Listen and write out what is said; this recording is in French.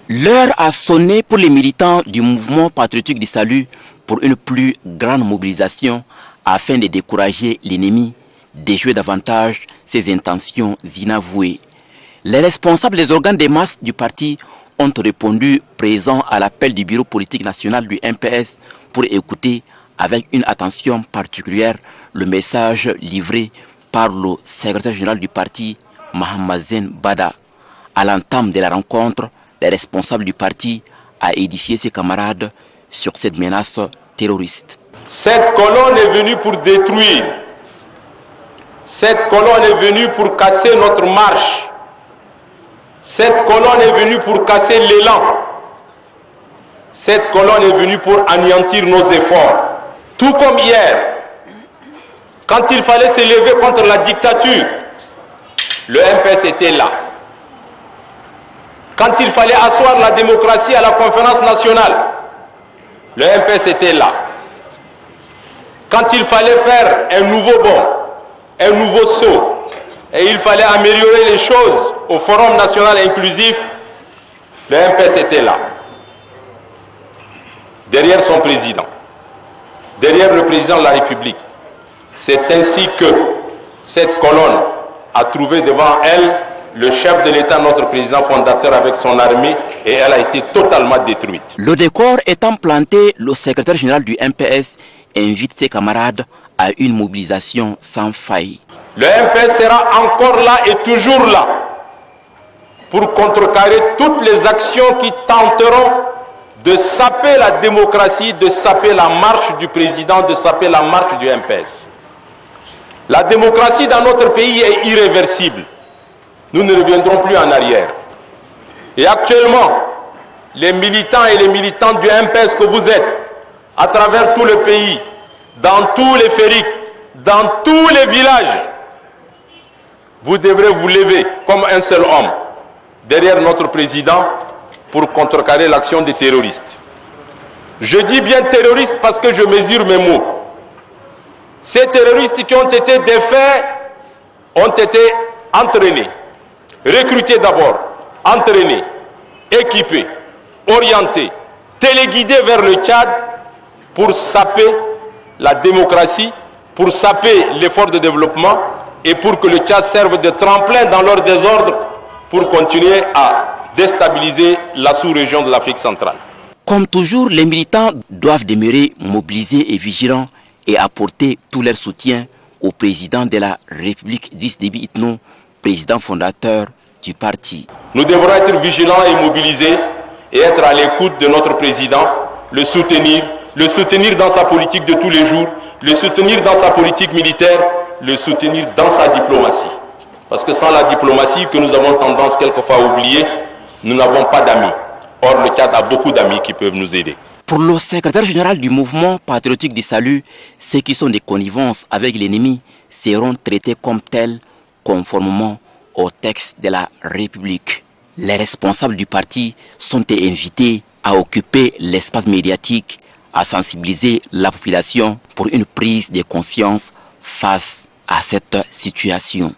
L'heure a sonné pour les militants du mouvement patriotique du salut pour une plus grande mobilisation afin de décourager l'ennemi, déjouer davantage ses intentions inavouées. Les responsables des organes des masses du parti ont répondu présents à l'appel du bureau politique national du MPS pour écouter avec une attention particulière le message livré par le secrétaire général du parti, Mahamazen Bada. À l'entame de la rencontre, les responsables du parti a édifié ses camarades sur cette menace terroriste. Cette colonne est venue pour détruire. Cette colonne est venue pour casser notre marche. Cette colonne est venue pour casser l'élan. Cette colonne est venue pour anéantir nos efforts. Tout comme hier, quand il fallait se lever contre la dictature, le MPS était là. Quand il fallait asseoir la démocratie à la conférence nationale, le MPS était là. Quand il fallait faire un nouveau bond, un nouveau saut, et il fallait améliorer les choses au Forum national inclusif, le MPS était là. Derrière son président, derrière le président de la République. C'est ainsi que cette colonne a trouvé devant elle le chef de l'État, notre président fondateur avec son armée, et elle a été totalement détruite. Le décor étant planté, le secrétaire général du MPS invite ses camarades à une mobilisation sans faille. Le MPS sera encore là et toujours là pour contrecarrer toutes les actions qui tenteront de saper la démocratie, de saper la marche du président, de saper la marche du MPS. La démocratie dans notre pays est irréversible. Nous ne reviendrons plus en arrière. Et actuellement, les militants et les militantes du MPS que vous êtes, à travers tout le pays, dans tous les fériques, dans tous les villages, vous devrez vous lever comme un seul homme derrière notre président pour contrecarrer l'action des terroristes. Je dis bien terroristes parce que je mesure mes mots. Ces terroristes qui ont été défaits ont été entraînés, recrutés d'abord, entraînés, équipés, orientés, téléguidés vers le Tchad pour saper la démocratie, pour saper l'effort de développement et pour que le Tchad serve de tremplin dans leur désordre pour continuer à déstabiliser la sous-région de l'Afrique centrale. Comme toujours, les militants doivent demeurer mobilisés et vigilants et apporter tout leur soutien au président de la République d'Iss Déby Itno, président fondateur du parti. Nous devrons être vigilants et mobilisés et être à l'écoute de notre président, le soutenir dans sa politique de tous les jours, le soutenir dans sa politique militaire, le soutenir dans sa diplomatie. Parce que sans la diplomatie que nous avons tendance quelquefois à oublier, nous n'avons pas d'amis. Or, le Tchad a beaucoup d'amis qui peuvent nous aider. Pour le secrétaire général du mouvement patriotique du salut, ceux qui sont des connivences avec l'ennemi seront traités comme tels, conformément au texte de la République. Les responsables du parti sont invités à occuper l'espace médiatique, à sensibiliser la population pour une prise de conscience face à cette situation.